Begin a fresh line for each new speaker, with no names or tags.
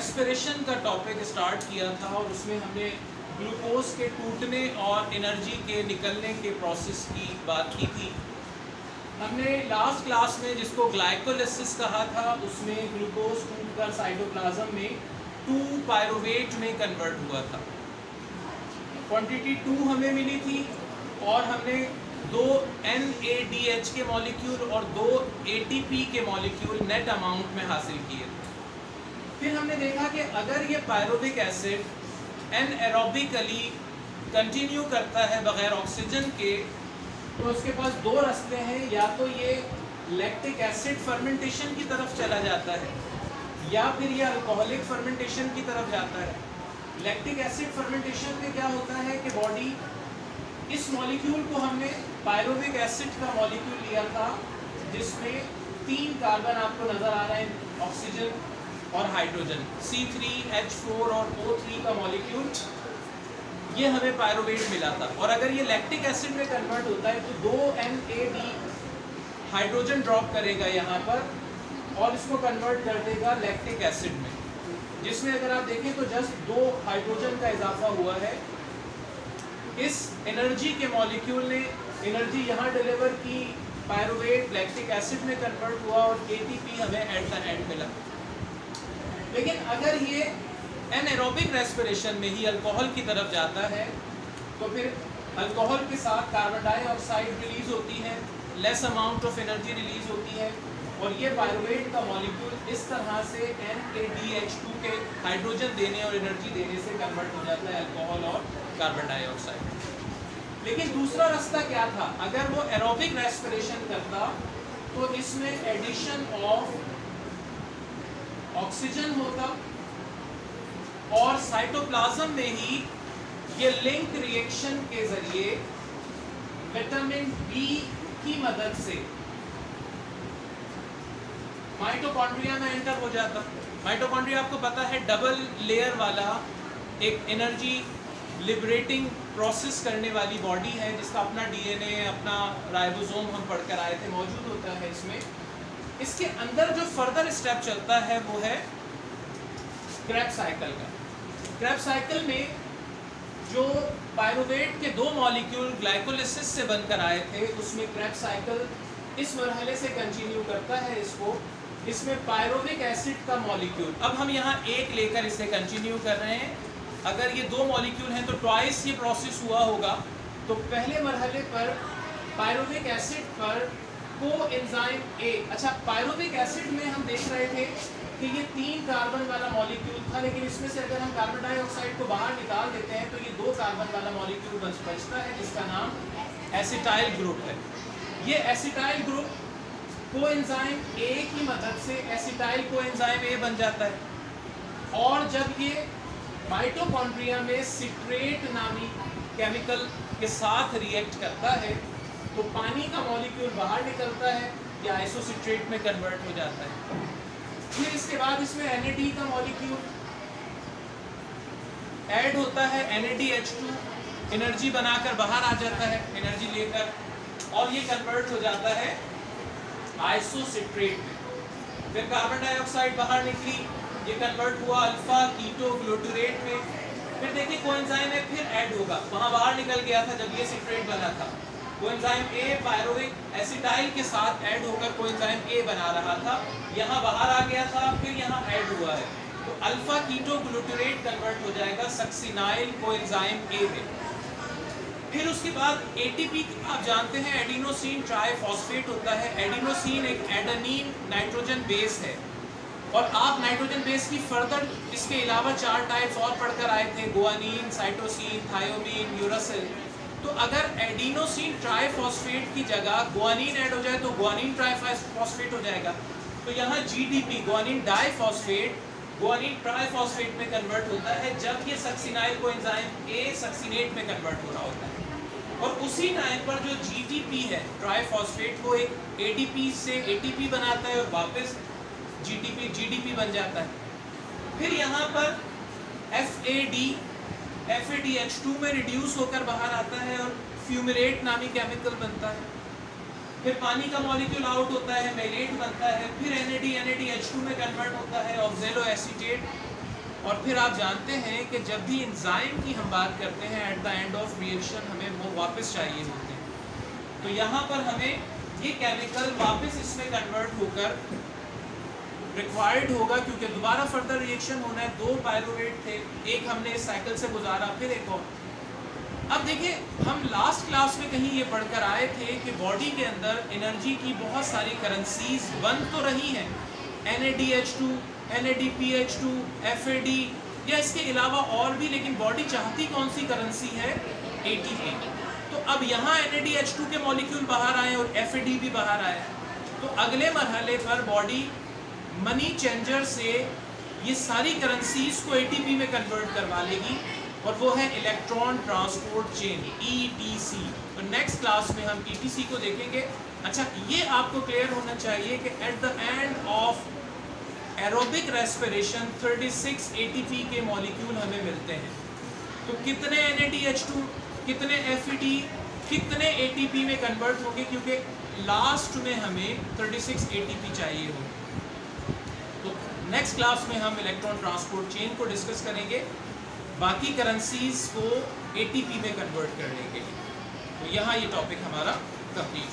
Respiration का topic start किया था और उसमें हमने ग्लूकोज के टूटने और एनर्जी के निकलने के प्रोसेस की बात की थी। हमने लास्ट क्लास में जिसको ग्लाइकोलिसिस कहा था उसमें ग्लूकोज टूटकर साइटोप्लाज्म में 2 पायरुवेट में कन्वर्ट हुआ था। क्वांटिटी 2 हमें मिली थी और हमने 2 NADH के मॉलिक्यूल और 2 ATP के मॉलिक्यूल नेट अमाउंट में हासिल किए थे। फिर हमने देखा कि अगर ये पायरुविक एसिड एनएरोबिकली कंटिन्यू करता है बगैर ऑक्सीजन के तो उसके पास 2 रास्ते हैं, या तो ये लैक्टिक एसिड फर्मेंटेशन की तरफ चला जाता है या फिर ये अल्कोहलिक फर्मेंटेशन की तरफ जाता है। लैक्टिक एसिड फर्मेंटेशन में क्या होता है कि बॉडी इस मॉलिक्यूल को हमने पायरुविक एसिड का मॉलिक्यूल लिया था जिसमें 3 कार्बन आपको नजर आ रहे हैं, ऑक्सीजन और हाइड्रोजन, C3H4 और O3 का मॉलिक्यूल, ये हमें पायरुवेट मिला था। और अगर ये लैक्टिक एसिड में कन्वर्ट होता है तो 2 NAD हाइड्रोजन ड्रॉप करेगा यहाँ पर और इसको कन्वर्ट कर देगा लैक्टिक एसिड में, जिसमें अगर आप देखें तो जस्ट 2 हाइड्रोजन का इजाफा हुआ है। इस एनर्जी के मॉलिक्यूल ने एनर्जी यहाँ डिलीवर की, पायरुवेट लैक्टिक एसिड में कन्वर्ट हुआ और ATP हमें एट द एंड मिला। लेकिन अगर ये एनएरोबिक रेस्पिरेशन में ही अल्कोहल की तरफ जाता है तो फिर अल्कोहल के साथ कार्बन डाइऑक्साइड रिलीज होती है, less amount of energy release होती है और ये पायरुवेट का मॉलिक्यूल इस तरह से NADH2 के हाइड्रोजन देने और एनर्जी देने से कन्वर्ट हो जाता है अल्कोहल और कार्बन डाइऑक्साइड। लेकिन दूसरा रास्ता क्या था? अगर वो एरोबिक रेस्पिरेशन करता तो इसमें एडिशन ऑफ ऑक्सीजन होता और साइटोप्लाज्म में ही ये लिंक रिएक्शन के जरिए विटामिन बी की मदद से माइटोकॉन्ड्रिया में एंटर हो जाता। माइटोकॉन्ड्रिया आपको पता है डबल लेयर वाला एक एनर्जी लिबरेटिंग प्रोसेस करने वाली बॉडी है जिसका अपना DNA, अपना राइबोसोम हम पढ़कर आए थे मौजूद होता है इसमें। इसके अंदर जो फर्दर स्टेप चलता है वो है क्रेब्स साइकिल का। क्रेब्स साइकिल में जो पायरुवेट के 2 मॉलिक्यूल ग्लाइकोलिसिस से बनकर आए थे उसमें क्रेब्स साइकिल इस मरहले से कंटिन्यू करता है इसको। इसमें पायरुविक एसिड का मॉलिक्यूल, अब हम यहाँ एक लेकर इसे कंटिन्यू कर रहे हैं। अगर ये 2 मॉलिक्यूल हैं तो ट्वाइस ये प्रोसेस हुआ होगा। तो पहले मरहले पर पायरुविक एसिड पर कोएंजाइम A, अच्छा पायरुविक एसिड में हम देख रहे थे कि ये 3 कार्बन वाला मॉलिक्यूल था, लेकिन इसमें से अगर हम कार्बन डाइऑक्साइड को बाहर निकाल देते हैं तो ये 2 कार्बन वाला मॉलिक्यूल बचता है जिसका नाम एसिटाइल ग्रुप है। ये एसिटाइल ग्रुप कोएंजाइम A की मदद से एसिटाइल कोएंजाइम A बन जाता है और जब ये माइटोकॉन्ड्रिया में सिट्रेट नामी केमिकल के साथ रिएक्ट करता है तो पानी का मॉलिक्यूल बाहर निकलता है या आइसोसिट्रेट में कन्वर्ट हो जाता है। फिर इसके बाद इसमें NAD का मॉलिक्यूल ऐड होता है, NADH2 एनर्जी बनाकर बाहर आ जाता है एनर्जी लेकर और ये कन्वर्ट हो जाता है आइसोसिट्रेट में। फिर कार्बन डाइऑक्साइड बाहर निकली, ये कन्वर्ट हुआ अल्फा कीटो ग्लूटरेट में। फिर देखिए कोएंजाइम A फिर ऐड होगा, वहाँ बाहर निकल गया था जब ये सिट्रेट बना था। कोएंजाइम A पायरुविक एसिटाइल के साथ ऐड होकर कोएंजाइम A बना रहा था, यहाँ बाहर आ गया था, फिर यहाँ ऐड हुआ है तो अल्फा कीटो ग्लूटरेट कन्वर्ट हो जाएगा सक्सिनाइल कोएंजाइम A में। फिर उसके बाद ATP आप जानते हैं एडिनोसिन ट्राइफॉस्फेट होता है। एडिनोसिन एक एडेनिन नाइट्रोजन बेस है और आप नाइट्रोजन बेस की फर्दर इसके अलावा 4 टाइप्स और पढ़कर आए थे, गुआनिन, साइटोसिन, थायोमीन, यूरासिल। तो अगर एडिनोसिन ट्राइफॉस्फेट की जगह गुआनिन ऐड हो जाए तो गुआनिन ट्राइफॉस्फेट हो जाएगा। तो यहाँ GDP guanine diphosphate guanine triphosphate में कन्वर्ट होता है जब ये सक्सिनाइल कोएंजाइम A सक्सिनेट में कन्वर्ट हो रहा होता है। और उसी टाइम पर जो GTP है ट्राइफॉस्फेट वो एक ADP से ATP बनाता है और वापस GDP बन जाता है। फिर यहाँ पर FADH2 में रिड्यूस होकर बाहर आता है और फ्यूमिलेट नामी केमिकल बनता है। फिर पानी का मॉलिक्यूल आउट होता है, मेलेट बनता है। फिर NADH2 में कन्वर्ट होता है ऑक्जेलो एसीटेट और फिर आप जानते हैं कि जब भी एंजाइम की हम बात करते हैं at the end of reaction हमें वो वापस चाहिए होते हैं। तो यहाँ पर हमें ये केमिकल वापस इसमें कन्वर्ट होकर रिक्वायर्ड होगा, क्योंकि दोबारा फर्दर रिएक्शन होना है। 2 पायरुवेट थे, एक हमने इस साइकिल से गुजारा, फिर एक और। अब देखिए, हम लास्ट क्लास में कहीं ये पढ़कर आए थे कि बॉडी के अंदर एनर्जी की बहुत सारी करेंसीज बन तो रही हैं, NADH2, NADPH2, FAD या इसके अलावा और भी, लेकिन बॉडी चाहती कौन सी करेंसी है? ATP। तो अब यहाँ NADH2 के मॉलिक्यूल बाहर आए और FAD भी बाहर आया, तो अगले मरहले पर बॉडी मनी चेंजर से ये सारी करेंसीज को ATP में कन्वर्ट करवा लेगी, और वो है इलेक्ट्रॉन ट्रांसपोर्ट चेन, ETC। तो नेक्स्ट क्लास में हम ETC को देखेंगे। अच्छा, ये आपको क्लियर होना चाहिए कि at the end of aerobic respiration 36 ATP के मॉलिक्यूल हमें मिलते हैं। तो कितने NADH2, कितने FAD, कितने ATP में कन्वर्ट होंगे, क्योंकि लास्ट में हमें 36 ATP चाहिए हो। तो नेक्स्ट क्लास में हम इलेक्ट्रॉन ट्रांसपोर्ट चेन को डिस्कस करेंगे, बाकी करेंसीज को ATP में कन्वर्ट करने के लिए। तो यहाँ ये टॉपिक हमारा कंप्लीट।